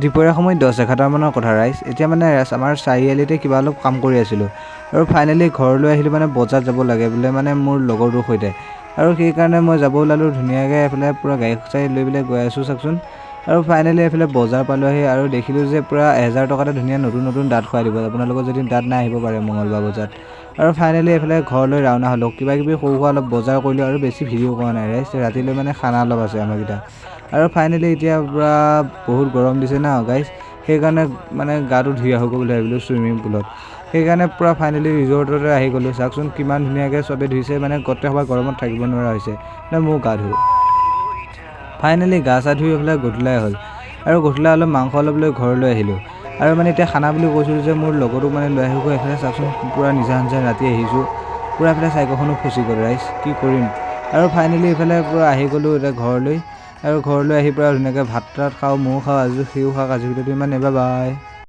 দুপৰীয়া সময়ত 10-11 মানৰ কথা ৰাইজ। এতিয়া মানে আমাৰ চাৰিআলিতে কিবা অলপ কাম কৰি আছিলোঁ আৰু ফাইনেলি ঘৰলৈ আহিলোঁ। মানে বজাৰ যাব লাগে বোলে, মানে মোৰ লগৰটোৰ সৈতে, আৰু সেইকাৰণে মই যাব ওলালোঁ ধুনীয়াকৈ। এফালে পূৰা গাড়ী চাড়ী লৈ পেলাই গৈ আছোঁ চাওকচোন। আৰু ফাইনেলি এইফালে বজাৰ পালোঁহি আৰু দেখিলোঁ যে পূৰা 1000 টকাতে ধুনীয়া নতুন দাঁত খুৱাই দিব। আপোনালোকৰ যদি দাঁত নাই আহিব পাৰে মঙলবাৰ বজাত। আৰু ফাইনেলি এইফালে ঘৰলৈ ৰাওনা হ'লোঁ। কিবাকিবি সৰু সুৰা অলপ বজাৰ কৰিলোঁ আৰু বেছি ভিডিঅ' কৰা নাই ৰাইজ। ৰাতিলৈ মানে খানা অলপ আছে আমাৰকেইটা। আৰু ফাইনেলি এতিয়া পূৰা বহুত গৰম দিছে না গাইজ, সেইকাৰণে মানে গাটো ধুই আহোঁগৈ বুলি ভাবিলোঁ চুইমিং পুলত। সেইকাৰণে পূৰা ফাইনেলি ৰিজৰ্টতে আহি গ'লোঁ। চাওকচোন কিমান ধুনীয়াকৈ চবেই ধুইছে, মানে গোটেই সবাই গৰমত থাকিব নোৱাৰা হৈছে। মোৰ গা ধুওঁ। ফাইনেলি গা চা ধুই পেলাই গধূলাই হ'ল আৰু গধূলা অলপ মাংস অলপ লৈ ঘৰলৈ আহিলোঁ। আৰু মানে এতিয়া খানা বুলি কৈছিলোঁ যে মোৰ লগৰটোক মানে লৈ আহিব। এইফালে চাওকচোন পূৰা নিজান ৰাতি আহিছোঁ, পূৰা এইফালে চাইকেলখনো ফচি গ'ল ৰাইজ, কি কৰিম। আৰু ফাইনেলি এইফালে পূৰা আহি গ'লোঁ এতিয়া ঘৰলৈ। আৰু ঘৰলৈ আহি পূৰা ধুনীয়াকৈ ভাত তাত খাওঁ, ময়ো খাওঁ, সিও খাওঁ। আজি ভিডিঅ'টো ইমানেই, বাই বাই।